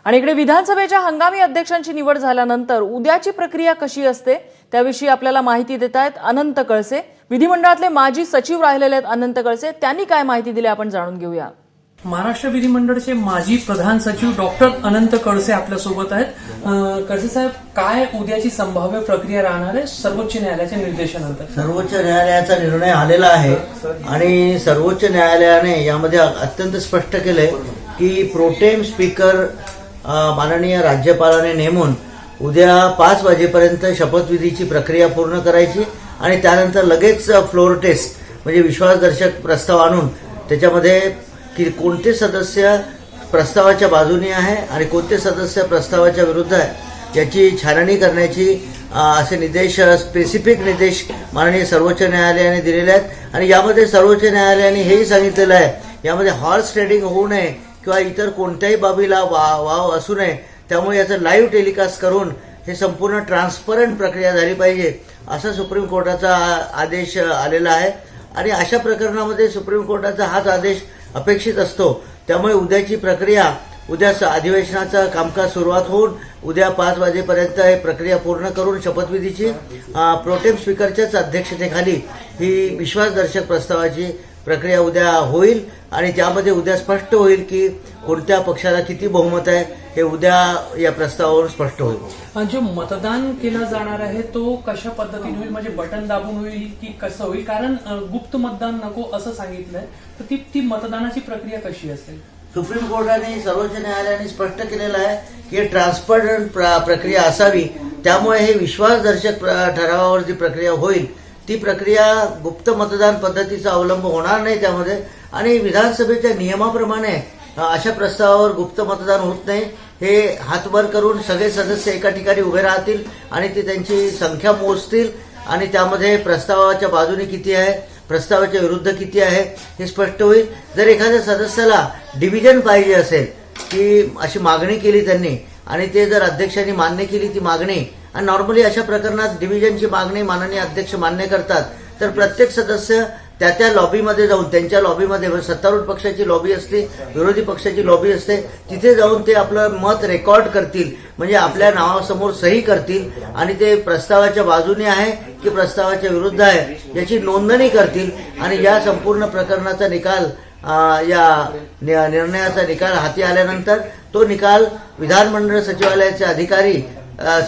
आणि इकडे विधानसभेच्या हंगामी अध्यक्षांची निवड झाल्यानंतर उद्याची प्रक्रिया कशी असते त्याविषयी आपल्याला माहिती देत आहेत अनंत कळसे। विधिमंडळातले माजी सचिव राहिलेले आहेत अनंत कळसे, त्यांनी काय माहिती दिली आपण जाणून घेऊया। महाराष्ट्र विधिमंडळाचे माजी प्रधान सचिव डॉक्टर अनंत कळसे आपल्यासोबत आहेत। कळसे साहेब, काय उद्याची संभाव्य प्रक्रिया राहणार आहे सर्वोच्च न्यायालयाच्या निर्देशानंतर? सर्वोच्च न्यायालयाचा निर्णय आलेला आहे आणि सर्वोच्च न्यायालयाने यामध्ये अत्यंत स्पष्ट केलंय की प्रोटेम स्पीकर माननीय राज्यपालाने नेमून उद्या 5 वाजेपर्यंत शपथविधीची प्रक्रिया पूर्ण करायची आणि त्यानंतर लगेच फ्लोर टेस्ट म्हणजे विश्वासदर्शक प्रस्ताव आणून त्याच्यामध्ये की कोणते सदस्य प्रस्तावाच्या बाजूने आहे आणि कोणते सदस्य प्रस्तावाच्या विरुद्ध आहे याची छाननी करण्याची असे निर्देश, स्पेसिफिक निर्देश माननीय सर्वोच्च न्यायालयाने दिलेले आहेत। आणि यामध्ये सर्वोच्च न्यायालयाने हेही सांगितलेलं आहे यामध्ये हॉर्स ट्रेडिंग होऊ नये किंवा इतर कोणत्याही बाबीला वाव असू नये, त्यामुळे याचं लाईव्ह टेलिकास्ट करून हे संपूर्ण ट्रान्सपरंट प्रक्रिया झाली पाहिजे असा सुप्रीम कोर्टाचा आदेश आलेला आहे। आणि अशा प्रकरणामध्ये सुप्रीम कोर्टाचा हाच आदेश अपेक्षित असतो। त्यामुळे उद्याची प्रक्रिया, उद्या अधिवेशनाचं कामकाज सुरुवात होऊन उद्या 5 वाजेपर्यंत ही प्रक्रिया पूर्ण करून शपथविधीची प्रोटेम स्पीकरच्याच अध्यक्षतेखाली ही विश्वासदर्शक प्रस्तावाची प्रक्रिया उद्या होईल आणि त्यामध्ये उद्या स्पष्ट होईल की कोणत्या पक्षाला किती बहुमत आहे हे उद्या या प्रस्तावावरून स्पष्ट होईल। जो मतदान केला जाणार आहे तो कशा पद्धतीने होईल, म्हणजे बटन दाबून होईल की कसं होईल? कारण गुप्त मतदान नको असं सांगितलंय, तर ती मतदानाची प्रक्रिया कशी असेल? सुप्रीम कोर्टाने, सर्वोच्च न्यायालयाने स्पष्ट केलेलं आहे की ट्रान्सपरंट प्रक्रिया असावी, त्यामुळे हे विश्वासदर्शक ठरावावर जी प्रक्रिया होईल ती प्रक्रिया गुप्त मतदान पद्धतीचा अवलंब होणार नाही त्यामध्ये। आणि विधानसभेच्या नियमाप्रमाणे अशा प्रस्तावावर गुप्त मतदान होत नाही, हे हात वर करून सगळे सदस्य एका ठिकाणी उभे राहतील आणि ते त्यांची संख्या मोजतील आणि त्यामध्ये प्रस्तावाच्या बाजूने किती आहे, प्रस्तावाच्या विरुद्ध किती आहे हे स्पष्ट होईल। जर एखाद्या सदस्याला डिव्हिजन पाहिजे असेल की अशी मागणी केली त्यांनी आणि ते जर अध्यक्षांनी मान्य केली ती मागणी, आणि नॉर्मली अशा प्रकरणात डिव्हिजनची मागणी माननीय अध्यक्ष मान्य करतात, तर प्रत्येक सदस्य त्या लॉबीमध्ये जाऊन, त्यांच्या लॉबीमध्ये सत्तारूढ पक्षाची लॉबी असते, विरोधी पक्षाची लॉबी असते, तिथे जाऊन ते आपलं मत रेकॉर्ड करतील, म्हणजे आपल्या नावासमोर सही करतील आणि ते प्रस्तावाच्या बाजूने आहे की प्रस्तावाच्या विरुद्ध आहे याची नोंदणी करतील। आणि या संपूर्ण प्रकरणाचा निकाल, या निर्णयाचा निकाल हाती आल्यानंतर तो निकाल विधानमंडळ सचिवालयाचे अधिकारी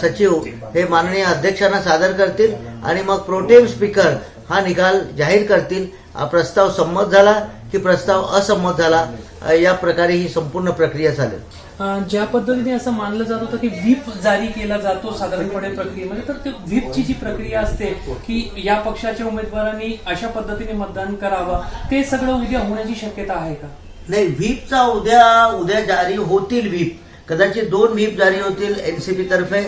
सचिव हे माननीय अध्यक्षांना सादर करतील आणि मग प्रोटेम स्पीकर हा निकाल जाहीर करतील। प्रस्ताव संमत झाला की प्रस्ताव असंमत झाला, या प्रकारे ही संपूर्ण प्रक्रिया चालेल। ज्या पद्धतीने असं मानलं जात होतं की व्हीप जारी केला जातो साधारणपणे प्रक्रियेमध्ये, तर ते व्हीपची जी प्रक्रिया असते की या पक्षाच्या उमेदवारांनी अशा पद्धतीने मतदान करावं, ते सगळं उद्या होण्याची शक्यता आहे का? नाही, व्हीपचा उद्या जारी होतील। व्हीप कदाचित 2 व्हीप जारी होतील एनसीपी तर्फे,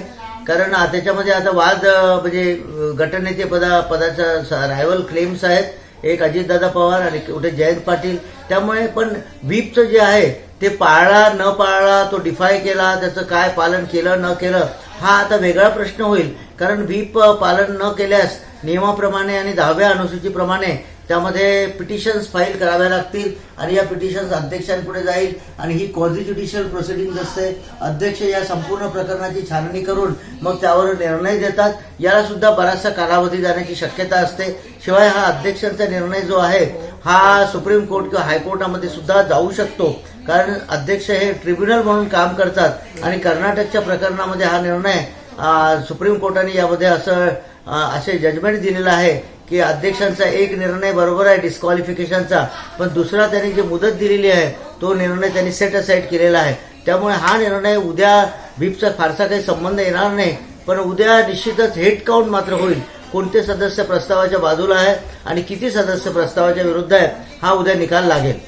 कारण त्याच्यामध्ये आता वाद म्हणजे गटनेते पदाचा रायव्हल क्लेम्स आहेत, एक अजितदादा पवार आणि कुठे जयंत पाटील, त्यामुळे पण व्हीपचं जे आहे ते पाळला न पाळला, तो डिफाय केला, त्याचं काय पालन केलं न केलं हा आता वेगळा प्रश्न होईल। कारण व्हीप पालन न केल्यास नियमाप्रमाणे आणि 10व्या अनुसूचीप्रमाणे त्यामध्ये पिटिशन्स फाईल कराव्या लागतील आणि या पिटिशन्स अध्यक्षांपुढे जाईल आणि ही क्वाझी ज्युडिशियल प्रोसिडिंग असते। अध्यक्ष या संपूर्ण प्रकरणाची छाननी करून मग त्यावर निर्णय देतात, याला सुद्धा बराचसा कालावधी जाण्याची शक्यता असते। शिवाय हा अध्यक्षांचा निर्णय जो आहे हा सुप्रीम कोर्ट किंवा हायकोर्टामध्ये सुद्धा जाऊ शकतो, कारण अध्यक्ष हे ट्रिब्युनल म्हणून काम करतात आणि कर्नाटकच्या प्रकरणामध्ये हा निर्णय सुप्रीम कोर्टाने यामध्ये असे जजमेंट दिलेलं आहे की अध्यक्षांचा एक निर्णय बरोबर आहे डिस्क्वालिफिकेशनचा, पण दुसरा त्यांनी जी मुदत दिलेली आहे तो निर्णय त्यांनी सेट असाइड केलेला आहे। त्यामुळे हा निर्णय उद्या व्हीपचा फारसा काही संबंध येणार नाही, पण उद्या निश्चितच हेड काउंट मात्र होईल, कोणते सदस्य प्रस्तावाच्या बाजूला आहे आणि किती सदस्य प्रस्तावाच्या विरुद्ध आहे हा उद्या निकाल लागेल।